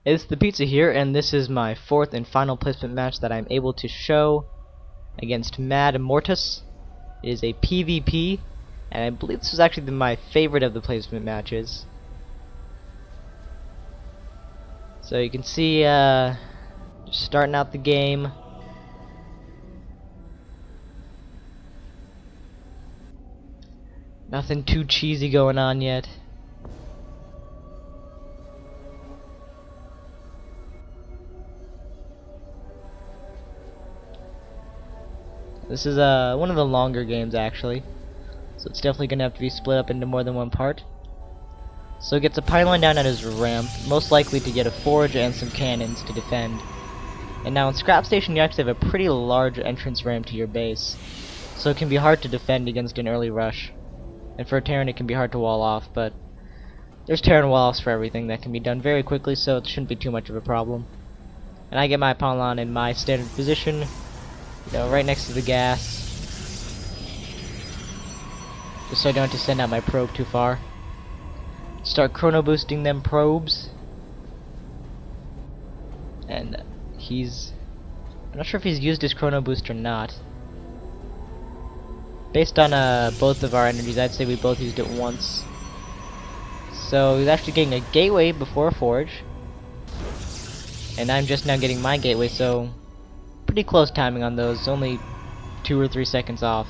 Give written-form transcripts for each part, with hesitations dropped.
It's the Pizza here, and this is my fourth and final placement match that I'm able to show against Mad Mortis. It is a PvP, and I believe this is actually my favorite of the placement matches. So you can see, just starting out the game. Nothing too cheesy going on yet. This is one of the longer games actually, so it's definitely gonna have to be split up into more than one part. So he gets a pylon down at his ramp, most likely to get a forge and some cannons to defend. And now in Scrap Station you actually have a pretty large entrance ramp to your base, so it can be hard to defend against an early rush. And for a Terran it can be hard to wall off, but there's Terran wall-offs for everything that can be done very quickly, so it shouldn't be too much of a problem. And I get my pylon in my standard position, right next to the gas, just so I don't have to send out my probe too far. Start chrono boosting them probes, and I'm not sure if he's used his chrono boost or not. Based on both of our energies, I'd say we both used it once. So he's actually getting a gateway before a forge, and I'm just now getting my gateway, so pretty close timing on those, only 2 or 3 seconds off.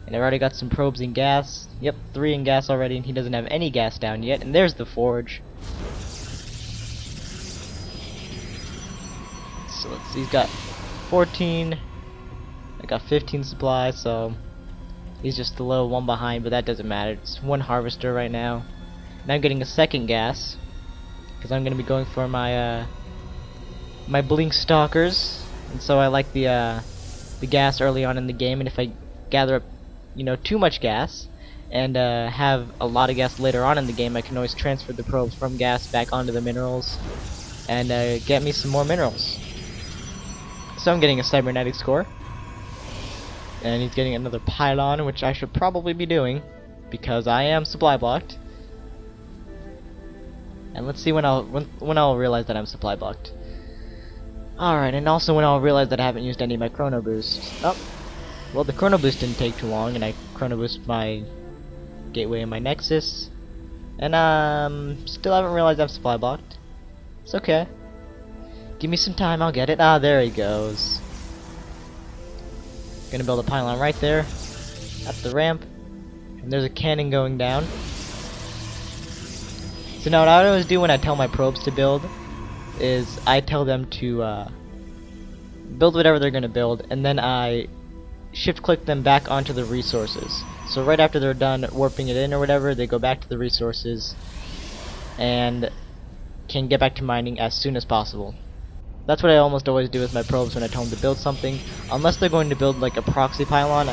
And I've already got some probes in gas. Yep, 3 in gas already, and he doesn't have any gas down yet. And there's the forge. So let's see, he's got 14. I got 15 supply, so he's just a little one behind, but that doesn't matter. It's 1 harvester right now. Now I'm getting a second gas, because I'm going to be going for my my blink stalkers, and so I like the gas early on in the game. And if I gather up, too much gas, and have a lot of gas later on in the game, I can always transfer the probes from gas back onto the minerals, and get me some more minerals. So I'm getting a cybernetics core, and he's getting another pylon, which I should probably be doing, because I am supply blocked. And let's see when I'll realize that I'm supply blocked. Alright, and also when I'll realize that I haven't used any of my chrono boosts. Oh, well, the chrono boost didn't take too long, and I chrono boosted my gateway and my nexus, and still haven't realized I'm supply blocked. It's okay. Give me some time, I'll get it. Ah, there he goes. Gonna build a pylon right there at the ramp, and there's a cannon going down. So now what I always do when I tell my probes to build is I tell them to build whatever they're gonna build, and then I shift click them back onto the resources. So right after they're done warping it in or whatever, they go back to the resources and can get back to mining as soon as possible. That's what I almost always do with my probes when I tell them to build something, unless they're going to build like a proxy pylon,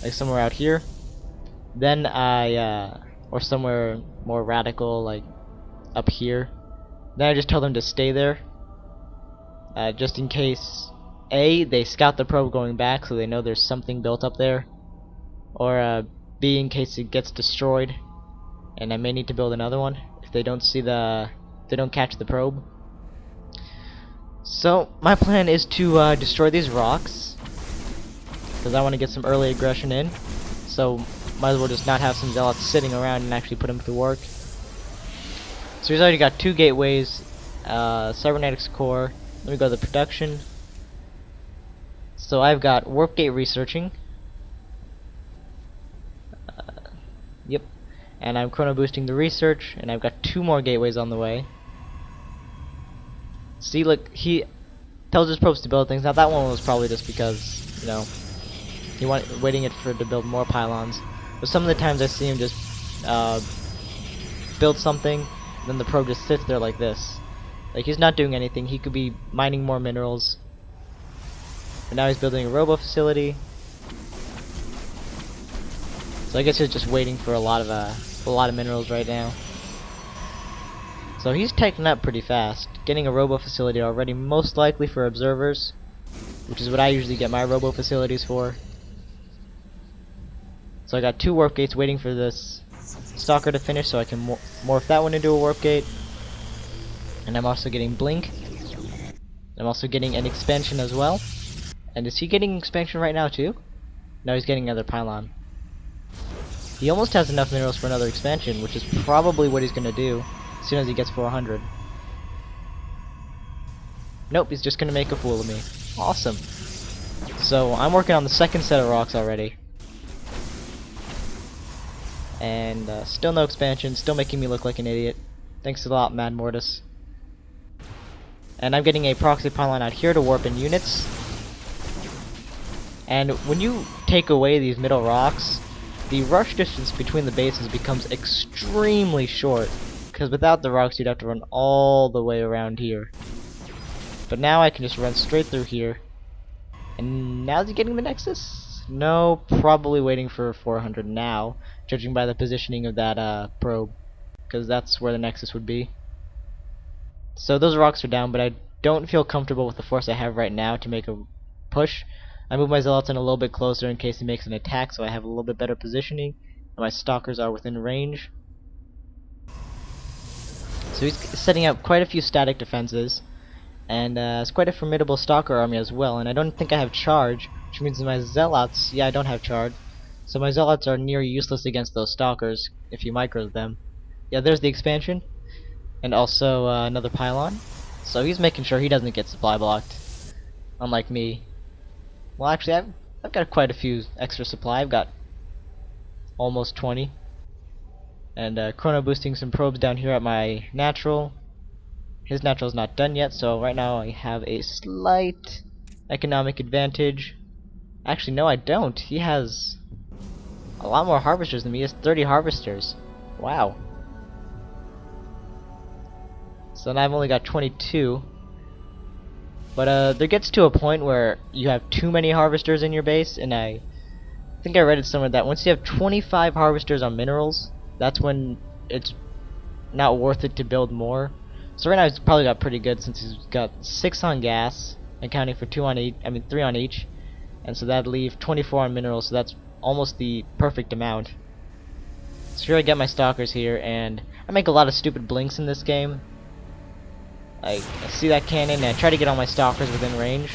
like somewhere out here. Then or somewhere more radical, like up here. Then I just tell them to stay there, just in case A, they scout the probe going back so they know there's something built up there, or B, in case it gets destroyed and I may need to build another one if they don't catch the probe. So my plan is to destroy these rocks, because I want to get some early aggression in, so might as well just not have some zealots sitting around and actually put them to work. So he's already got 2 gateways, cybernetics core. Let me go to the production. So I've got warp gate researching. Yep. And I'm chrono boosting the research, and I've got 2 more gateways on the way. See, look, he tells his probes to build things. Now that one was probably just because, he waiting it to build more pylons. But some of the times I see him just build something, and then the probe just sits there like this. Like, he's not doing anything. He could be mining more minerals. But now he's building a robo facility. So I guess he's just waiting for a lot of minerals right now. So he's taking up pretty fast, getting a robo facility already, most likely for observers, which is what I usually get my robo facilities for. So I got 2 warp gates waiting for this Stalker to finish so I can morph that one into a warp gate. And I'm also getting Blink. I'm also getting an expansion as well. And is he getting expansion right now too? No, he's getting another pylon. He almost has enough minerals for another expansion, which is probably what he's gonna do as soon as he gets 400. Nope, he's just gonna make a fool of me. Awesome. So I'm working on the second set of rocks already. And still no expansion, still making me look like an idiot. Thanks a lot, Mad Mortis. And I'm getting a proxy pylon out here to warp in units. And when you take away these middle rocks, the rush distance between the bases becomes extremely short. Because without the rocks, you'd have to run all the way around here. But now I can just run straight through here. And now is he getting the Nexus? No, probably waiting for 400 now, judging by the positioning of that probe. Because that's where the Nexus would be. So those rocks are down, but I don't feel comfortable with the force I have right now to make a push. I move my Zealots in a little bit closer in case he makes an attack, so I have a little bit better positioning, and my Stalkers are within range. So he's setting up quite a few static defenses, and it's quite a formidable Stalker army as well, and I don't think I have charge, which means my Zealots, yeah, I don't have charge, so my Zealots are near useless against those Stalkers, if you micro them. Yeah, there's the expansion. And also another pylon. So he's making sure he doesn't get supply blocked. Unlike me. Well, actually, I've got quite a few extra supply. I've got almost 20. And chrono boosting some probes down here at my natural. His natural's not done yet, so right now I have a slight economic advantage. Actually, no, I don't. He has a lot more harvesters than me. He has 30 harvesters. Wow. So now I've only got 22. But there gets to a point where you have too many harvesters in your base, and I think I read it somewhere that once you have 25 harvesters on minerals, that's when it's not worth it to build more. So right now he's probably got pretty good since he's got 6 on gas, accounting for 3 on each. And so that'd leave 24 on minerals, so that's almost the perfect amount. So here I get my Stalkers here, and I make a lot of stupid blinks in this game. I see that cannon and I try to get all my Stalkers within range.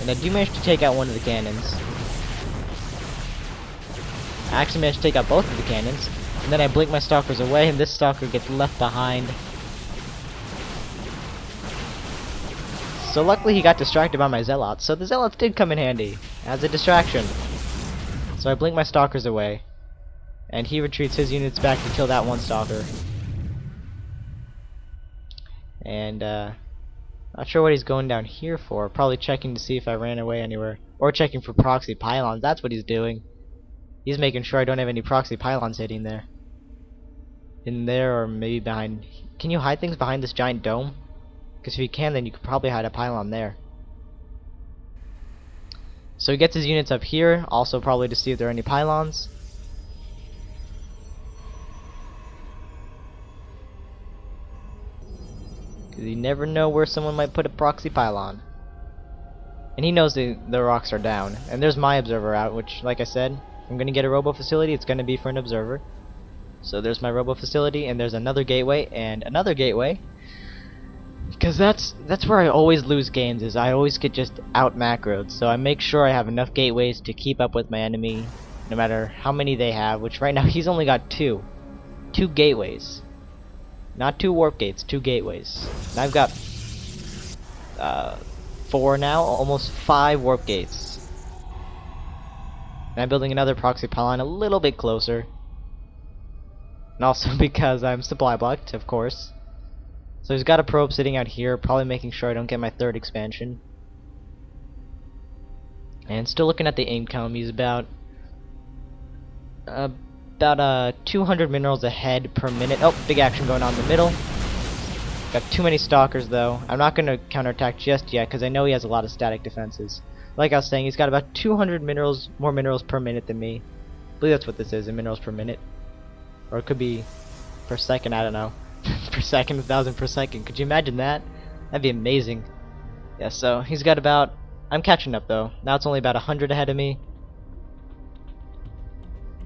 And I do manage to take out one of the cannons. I actually managed to take out both of the cannons. And then I blink my Stalkers away and this Stalker gets left behind. So luckily he got distracted by my Zealots. So the Zealots did come in handy as a distraction. So I blink my Stalkers away. And he retreats his units back to kill that one Stalker. And not sure what he's going down here for. Probably checking to see if I ran away anywhere. Or checking for proxy pylons. That's what he's doing. He's making sure I don't have any proxy pylons hitting there. In there or maybe behind. Can you hide things behind this giant dome? Because if you can, then you could probably hide a pylon there. So he gets his units up here. Also probably to see if there are any pylons. Because you never know where someone might put a proxy pylon. And he knows the rocks are down. And there's my observer out, which, like I said, if I'm going to get a robo facility, it's going to be for an observer. So there's my robo facility, and there's another gateway, and another gateway. Because that's where I always lose games, is I always get just out macroed. So I make sure I have enough gateways to keep up with my enemy, no matter how many they have, which right now he's only got 2. 2 gateways. Not 2 warp gates, 2 gateways. And I've got 4 now, almost 5 warp gates. And I'm building another proxy pylon a little bit closer. And also because I'm supply blocked, of course. So he's got a probe sitting out here, probably making sure I don't get my 3rd expansion. And still looking at the income, he's about 200 minerals ahead per minute. Oh, big action going on in the middle. Got too many Stalkers though. I'm not going to counterattack just yet because I know he has a lot of static defenses. Like I was saying, he's got about 200 minerals, more minerals per minute than me. I believe that's what this is, in minerals per minute. Or it could be per second, I don't know. Per second, 1,000 per second. Could you imagine that? That'd be amazing. Yeah, so he's got about... I'm catching up though. Now it's only about 100 ahead of me.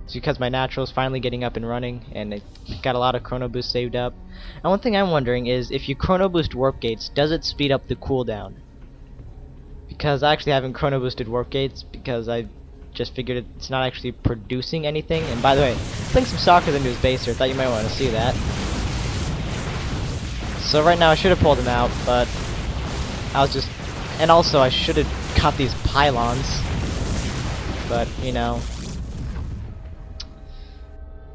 It's because my natural is finally getting up and running, and it got a lot of chrono boost saved up. And one thing I'm wondering is, if you chrono boost warp gates, does it speed up the cooldown? Because I actually haven't chrono boosted warp gates, because I just figured it's not actually producing anything. And by the way, putting some stalkers into his base here, thought you might want to see that. So right now I should have pulled him out, but I was just... And also I should have caught these pylons. But, you know...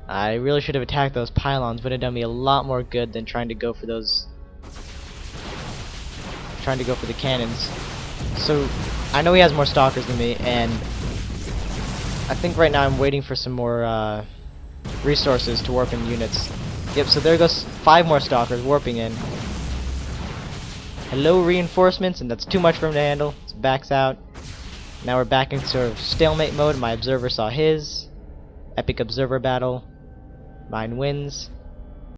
I really should have attacked those pylons. Would have done me a lot more good than trying to go for those... Trying to go for the cannons. So, I know he has more stalkers than me, and... I think right now I'm waiting for some more, resources to warp in units. Yep, so there goes 5 more stalkers warping in. Hello, reinforcements, and that's too much for him to handle. So backs out. Now we're back in sort of stalemate mode. My observer saw his. Epic observer battle. Mine wins.